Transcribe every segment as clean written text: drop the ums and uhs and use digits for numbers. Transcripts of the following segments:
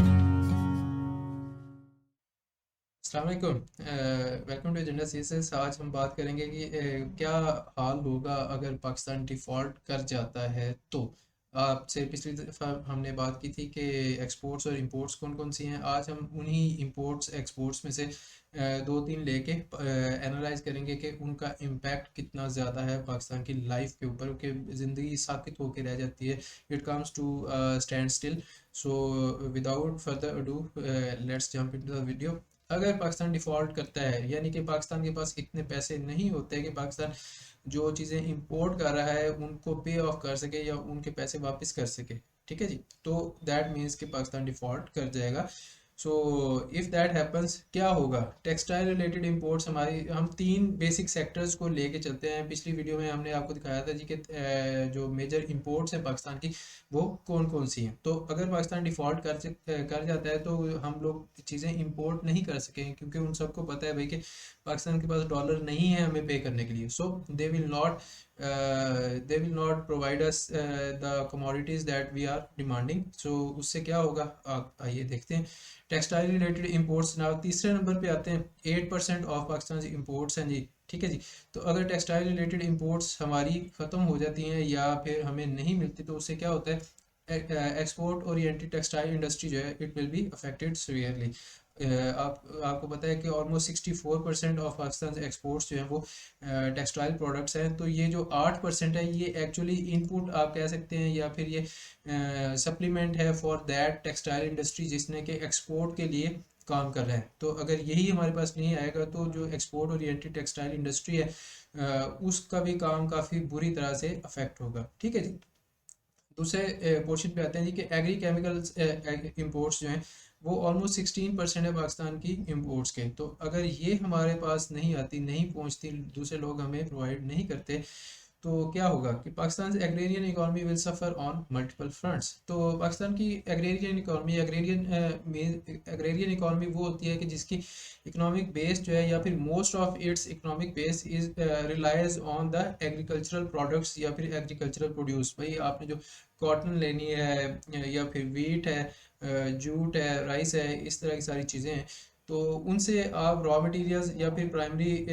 अस्सलाम वालेकुम। Welcome to agenda CSS. आज हम बात करेंगे कि क्या हाल होगा अगर पाकिस्तान डिफ़ॉल्ट कर जाता है तो। आपसे पिछली दफ़ा हमने बात की थी कि एक्सपोर्ट्स और इंपोर्ट्स कौन कौन सी हैं। आज हम उन्हीं इंपोर्ट्स एक्सपोर्ट्स में से दो तीन लेके एनालाइज करेंगे कि उनका इम्पैक्ट कितना ज़्यादा है पाकिस्तान की लाइफ के ऊपर, कि ज़िंदगी साकित होकर रह जाती है। It comes to standstill. So without further ado, let's jump into the video. अगर पाकिस्तान डिफ़ॉल्ट करता है, यानी कि पाकिस्तान के पास इतने पैसे नहीं होते कि पाकिस्तान जो चीज़ें इंपोर्ट कर रहा है उनको पे ऑफ कर सके या उनके पैसे वापस कर सके, ठीक है जी। तो दैट मीन्स कि पाकिस्तान डिफ़ॉल्ट कर जाएगा। सो इफ़ दैट हैपन्स क्या होगा। टेक्सटाइल रिलेटेड इंपोर्ट्स, हमारी हम तीन बेसिक सेक्टर्स को लेके चलते हैं। पिछली वीडियो में हमने आपको दिखाया था जी कि जो मेजर इंपोर्ट्स हैं पाकिस्तान की वो कौन कौन सी हैं। तो अगर पाकिस्तान डिफ़ॉल्ट कर जाता है तो हम लोग चीज़ें इंपोर्ट नहीं कर सकेंगे, क्योंकि उन सबको पता है भाई कि पाकिस्तान के पास डॉलर नहीं है हमें पे करने के लिए। So they will not provide us the commodities that we are demanding. So उससे क्या होगा, आइए देखते हैं। टेक्सटाइल रिलेटेड इंपोर्ट्स ना तीसरे नंबर पे आते हैं। 8% ऑफ पाकिस्तान इंपोर्ट्स हैं जी, ठीक है जी। तो अगर टेक्सटाइल रिलेटेड इंपोर्ट्स हमारी ख़त्म हो जाती हैं या फिर हमें नहीं मिलती तो उससे क्या होता है, एक्सपोर्ट ओरिएंटेड टेक्सटाइल इंडस्ट्री जो है it will be affected severely. आपको पता है कि ऑलमोस्ट 64% ऑफ पाकिस्तान एक्सपोर्ट्स जो हैं वो टेक्सटाइल प्रोडक्ट्स हैं। तो ये जो 8% है ये एक्चुअली इनपुट आप कह सकते हैं, या फिर ये सप्लीमेंट है फॉर दैट टेक्सटाइल इंडस्ट्री जिसने कि एक्सपोर्ट के लिए काम कर रहा है। तो अगर यही हमारे पास नहीं आएगा तो जो एक्सपोर्ट ओरिएंटेड टेक्सटाइल इंडस्ट्री है उसका भी काम काफ़ी बुरी तरह से अफेक्ट होगा, ठीक है जी। दूसरे पोर्शन पे आते हैं जी कि एग्री केमिकल्स इंपोर्ट्स जो हैं वो ऑलमोस्ट 16% है पाकिस्तान की इंपोर्ट्स के। तो अगर ये हमारे पास नहीं आती, नहीं पहुंचती, दूसरे लोग हमें प्रोवाइड नहीं करते, तो क्या होगा कि Pakistan agrarian economy will suffer on multiple fronts. तो पाकिस्तान की एग्रेरियन इकॉनमी, एग्रेरियन इकॉनमी वो होती है कि जिसकी इकोनॉमिक बेस जो है, या फिर most of its economic base is relies on the agricultural products या फिर एग्रीकल्चरल प्रोड्यूस। भाई आपने जो कॉटन लेनी है या फिर वीट है, जूट है, राइस है, इस तरह की सारी चीज़ें हैं। तो उनसे आप रॉ मटेरियल्स या फिर प्राइमरी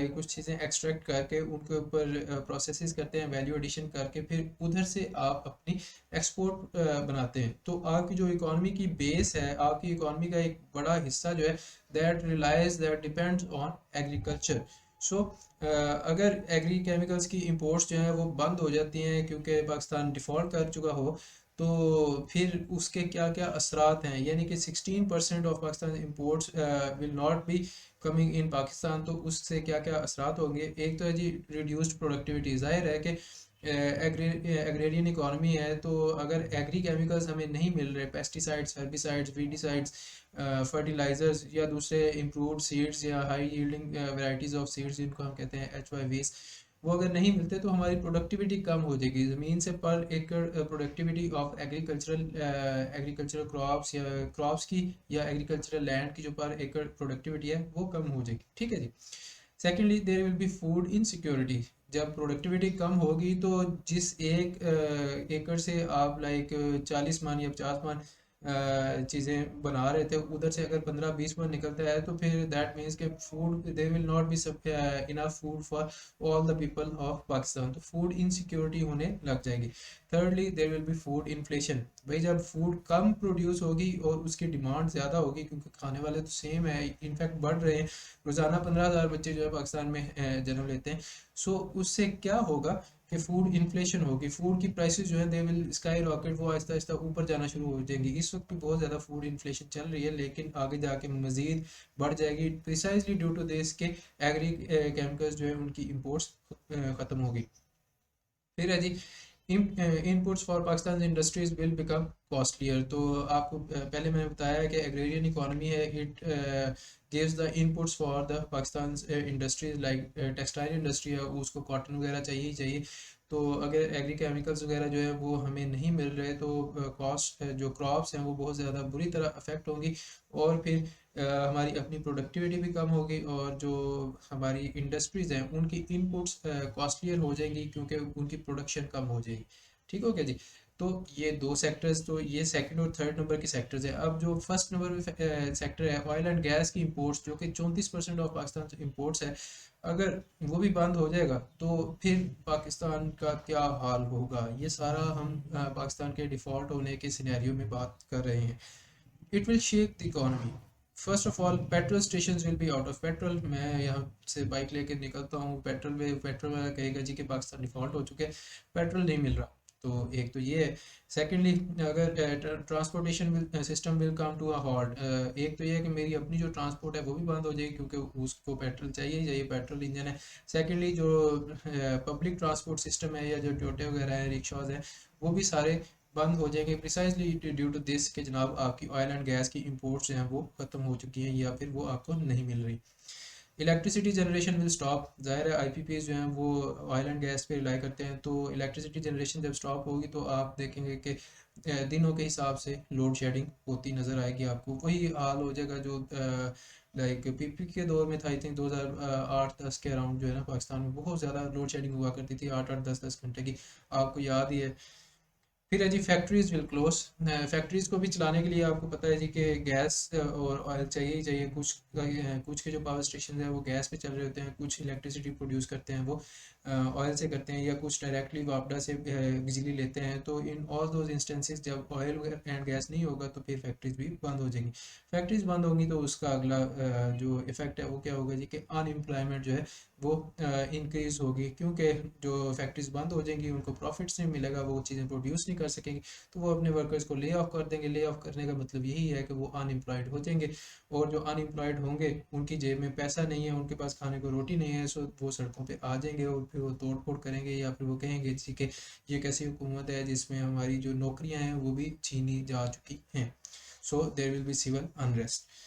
कुछ चीज़ें एक्सट्रैक्ट करके उनके ऊपर प्रोसेसेस करते हैं, वैल्यू एडिशन करके फिर उधर से आप अपनी एक्सपोर्ट बनाते हैं। तो आपकी जो इकॉनमी की बेस है, आपकी इकॉनमी का एक बड़ा हिस्सा जो है दैट डिपेंड्स ऑन एग्रीकल्चर। सो अगर एग्री केमिकल्स की इंपोर्ट्स जो हैं वो बंद हो जाती हैं क्योंकि पाकिस्तान डिफ़ॉल्ट कर चुका हो, तो फिर उसके क्या क्या असरात हैं, यानी कि 16% of Pakistan imports will not be coming in Pakistan. तो उससे क्या क्या असरात होंगे। एक तो है जी रिड्यूस्ड प्रोडक्टिविटी। ज़ाहिर है कि एग्रेरियन इकॉनमी है, तो अगर एग्री केमिकल्स हमें नहीं मिल रहे, पेस्टिसाइड्स, हर्बिसाइड्स, वीडिसाइड्स, फर्टिलाइजर्स या दूसरे इम्प्रूव्ड सीड्स या high yielding varieties of seeds जिनको हम कहते हैं HYVs, वो अगर नहीं मिलते तो हमारी प्रोडक्टिविटी कम हो जाएगी। ज़मीन से पर एकड़ प्रोडक्टिविटी ऑफ एग्रीकल्चरल क्रॉप्स या क्रॉप्स की या एग्रीकल्चरल लैंड की जो पर एकड़ प्रोडक्टिविटी है वो कम हो जाएगी, ठीक है जी। Secondly there will be food insecurity. जब प्रोडक्टिविटी कम होगी तो जिस एक एकड़ से आप लाइक 40 मन या 50 मन चीज़ें बना रहे थे, उधर से अगर 15-20 मन निकलता है तो फिर दैट मीन्स के food they will not be enough food for all the people of Pakistan. तो फूड इनसिक्योरिटी होने लग जाएगी। Thirdly there will be food inflation. भाई जब फूड कम प्रोड्यूस होगी और उसकी डिमांड ज़्यादा होगी, क्योंकि खाने वाले तो सेम है, इनफैक्ट बढ़ रहे हैं, रोज़ाना 15,000 बच्चे जो है पाकिस्तान में जन्म लेते हैं। सो उससे क्या होगा कि फूड इन्फ्लेशन होगी, फूड की प्राइसेस जो है दे विल स्काई रॉकेट, वो आहिस्ता आहिस्ता ऊपर जाना शुरू हो जाएंगी। इस वक्त भी बहुत ज़्यादा फूड इन्फ्लेशन चल रही है, लेकिन आगे जाके मज़ीद बढ़ जाएगी, प्रिसाइजली ड्यू टू दिस के एग्री केमिकल्स जो है उनकी इम्पोर्ट्स ख़त्म होगी। फिर है जी inputs for Pakistan industries will become costlier. तो आपको पहले मैंने बताया कि एग्रेरियन इकॉनमी है, it gives the inputs for the Pakistan industries like textile industry है, उसको कॉटन वगैरह चाहिए ही चाहिए। तो अगर एग्री केमिकल्स वगैरह जो है वो हमें नहीं मिल रहे तो कॉस्ट जो क्रॉप्स हैं वो बहुत ज़्यादा बुरी तरह अफेक्ट होंगी, और फिर हमारी अपनी प्रोडक्टिविटी भी कम होगी, और जो हमारी इंडस्ट्रीज़ हैं उनकी इनपुट्स कॉस्टलियर हो जाएंगी क्योंकि उनकी प्रोडक्शन कम हो जाएगी, ठीक हो गया जी। तो ये दो सेक्टर्स, तो ये सेकंड और थर्ड नंबर के सेक्टर्स है। अब जो फर्स्ट नंबर पे सेक्टर है ऑयल एंड गैस की इंपोर्ट्स, जो कि 34% ऑफ पाकिस्तान से इंपोर्ट्स है, अगर वो भी बंद हो जाएगा तो फिर पाकिस्तान का क्या हाल होगा, ये सारा हम पाकिस्तान के डिफ़ॉल्ट होने के सिनेरियो में बात कर रहे हैं। It will shake the economy. First of all petrol station will be out of petrol. मैं यहाँ से बाइक लेके निकलता हूँ, पेट्रोल वाला कहेगा जी कि पाकिस्तान डिफ़ॉल्ट हो चुके हैं, पेट्रोल नहीं मिल रहा। तो एक तो ये है। सेकेंडली, अगर transportation system will come to a halt, एक तो ये है कि मेरी अपनी जो ट्रांसपोर्ट है वो भी बंद हो जाएगी, क्योंकि उसको पेट्रोल चाहिए ही चाहिए, पेट्रोल इंजन है। सेकेंडली, जो पब्लिक ट्रांसपोर्ट सिस्टम है या जो टोटे वगैरह है, रिक्शाज हैं, वो भी सारे बंद हो जाएंगे, प्रिसाइजली ड्यू टू दिस कि जनाब आपकी ऑयल एंड गैस की इंपोर्ट्स जो हैं वो ख़त्म हो चुकी हैं या फिर वो आपको नहीं मिल रही। Electricity generation will stop. ज़ाहिर है आईपीपीज जो हैं वो ऑयल एंड गैस पे रिलाई करते हैं, तो इलेक्ट्रिसिटी जनरेशन जब स्टॉप होगी तो आप देखेंगे कि दिनों के हिसाब से लोड शेडिंग होती नज़र आएगी आपको। वही हाल हो जाएगा जो लाइक पीपी के दौर में था। आई थिंक 2008-10 के अराउंड जो है ना, पाकिस्तान में बहुत ज़्यादा लोड शेडिंग हुआ करती थी, 8-8 10-10 घंटे की, आपको याद ही है। फिर है जी फैक्ट्रीज विल क्लोज। फैक्ट्रीज को भी चलाने के लिए आपको पता है जी कि गैस और ऑयल चाहिए ही चाहिए। कुछ के जो पावर स्टेशन है वो गैस पे चल रहे होते हैं, कुछ इलेक्ट्रिसिटी प्रोड्यूस करते हैं वो ऑयल से करते हैं, या कुछ डायरेक्टली वापडा से बिजली लेते हैं। तो इन ऑल दोज इंस्टेंसेस जब ऑयल एंड गैस नहीं होगा तो फिर फैक्ट्रीज भी बंद हो जाएंगी। फैक्ट्रीज बंद होंगी तो उसका अगला जो इफेक्ट है वो क्या होगा जी कि अनएम्प्लॉयमेंट जो है वो इंक्रीज होगी, क्योंकि जो फैक्ट्रीज बंद हो जाएंगी उनको प्रॉफिट्स नहीं मिलेगा, वो चीज़ें प्रोड्यूस नहीं कर सकेंगे, तो वो अपने वर्कर्स को ले ऑफ कर देंगे। ले ऑफ करने का मतलब यही है कि वो अनएम्प्लॉयड हो जाएंगे, और जो अनएम्प्लॉयड होंगे उनकी जेब में पैसा नहीं है, उनके पास खाने को रोटी नहीं है, सो वो सड़कों पे आ जाएंगे और फिर वो तोड़ फोड़ करेंगे, या फिर वो कहेंगे जी कि ये कैसी हुकूमत है जिसमें हमारी जो नौकरियां हैं वो भी छीनी जा चुकी हैं। So there will be civil unrest.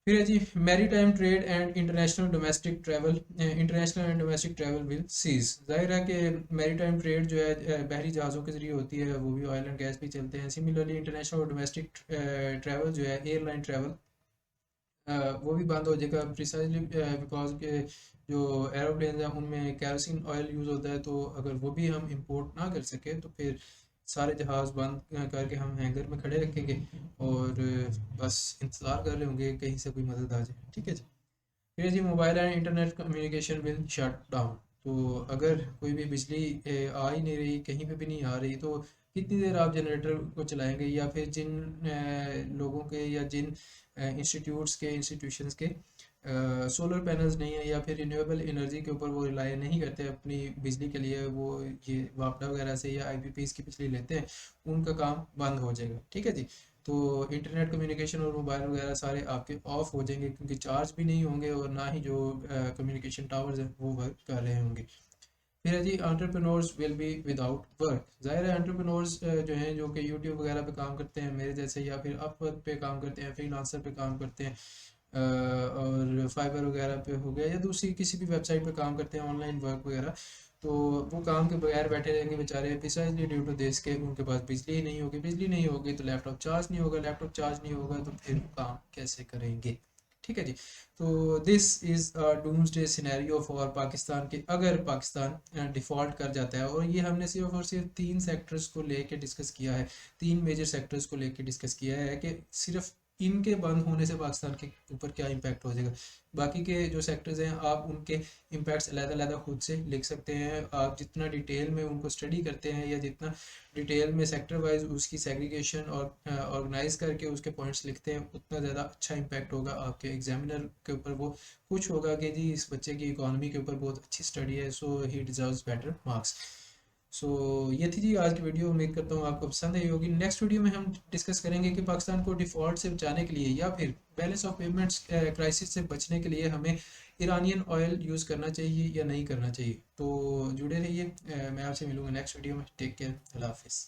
फिर है जी maritime trade and international domestic travel. International and domestic travel will cease. जाहिर है कि मैरी टाइम ट्रेड जो है बहरी जहाज़ों के जरिए होती है, वो भी ऑयल एंड गैस भी चलते हैं। सिमिलरली इंटरनेशनल और डोमेस्टिक ट्रैवल जो है एयरलाइन ट्रैवल वो भी बंद हो जाएगा, प्रिसाइजली बिकॉज के जो एरोप्लेन हैं उनमें कैरोसिन ऑयल यूज़ होता है, तो अगर वो भी हम इंपोर्ट ना कर सके तो फिर सारे जहाज़ बंद करके हम हैंगर में खड़े रखेंगे और बस इंतज़ार कर रहे होंगे कहीं से कोई मदद आ जाए। ठीक है जी। फिर जी mobile and internet communication will shut down. तो अगर कोई भी बिजली आ ही नहीं रही, कहीं पे भी नहीं आ रही, तो कितनी देर आप जनरेटर को चलाएंगे, या फिर जिन लोगों के या जिन इंस्टीट्यूट्स के इंस्टीट्यूशंस के सोलर पैनल्स नहीं है या फिर रिन्यूएबल एनर्जी के ऊपर वो रिलाई नहीं करते अपनी बिजली के लिए, वो ये वापडा वगैरह से या आईपीपीज की बिजली लेते हैं, उनका काम बंद हो जाएगा। ठीक है जी। तो इंटरनेट कम्युनिकेशन और मोबाइल वगैरह सारे आपके ऑफ हो जाएंगे, क्योंकि चार्ज भी नहीं होंगे और ना ही जो कम्युनिकेशन टावर्स हैं वो वर्क कर रहे होंगे। फिर है जी entrepreneurs will be without work. जाहिर है एंटरप्रेन्योर्स जो हैं जो कि यूट्यूब वगैरह पे काम करते हैं मेरे जैसे, या फिर अपवर्क पे काम करते हैं, फ्रीलांसर पे काम करते हैं, और फाइबर वगैरह पे हो गया या दूसरी किसी भी वेबसाइट पे काम करते हैं, ऑनलाइन वर्क वगैरह, तो वो काम के बगैर बैठे रहेंगे बेचारे, प्रिसाइजली ड्यू टू दिस के उनके पास बिजली ही नहीं होगी। बिजली नहीं होगी तो लैपटॉप चार्ज नहीं होगा, लैपटॉप चार्ज नहीं होगा तो फिर काम कैसे करेंगे। ठीक है जी। तो this is a doomsday scenario for Pakistan के, अगर पाकिस्तान डिफ़ॉल्ट कर जाता है। और ये हमने सिर्फ और सिर्फ 3 सेक्टर्स को लेके डिस्कस किया है, 3 मेजर सेक्टर्स को लेके डिस्कस किया है कि सिर्फ इनके बंद होने से पाकिस्तान के ऊपर क्या इम्पैक्ट हो जाएगा। बाकी के जो सेक्टर्स हैं आप उनके इम्पैक्ट्स अलग-अलग खुद से लिख सकते हैं। आप जितना डिटेल में उनको स्टडी करते हैं या जितना डिटेल में सेक्टर वाइज उसकी सेग्रीगेशन और ऑर्गेनाइज करके उसके पॉइंट्स लिखते हैं, उतना ज़्यादा अच्छा इम्पैक्ट होगा आपके एग्जामिनर के ऊपर। वो कुछ होगा कि जी इस बच्चे की इकोनॉमी के ऊपर बहुत अच्छी स्टडी है, सो ही डिजर्व्स बेटर मार्क्स। सो ये थी जी आज की वीडियो। उम्मीद करता हूँ आपको पसंद आई होगी। नेक्स्ट वीडियो में हम डिस्कस करेंगे कि पाकिस्तान को डिफ़ॉल्ट से बचाने के लिए या फिर बैलेंस ऑफ पेमेंट्स क्राइसिस से बचने के लिए हमें ईरानियन ऑयल यूज़ करना चाहिए या नहीं करना चाहिए। तो जुड़े रहिए, मैं आपसे मिलूंगा नेक्स्ट वीडियो में। टेक केयर, अल्लाह हाफिज़।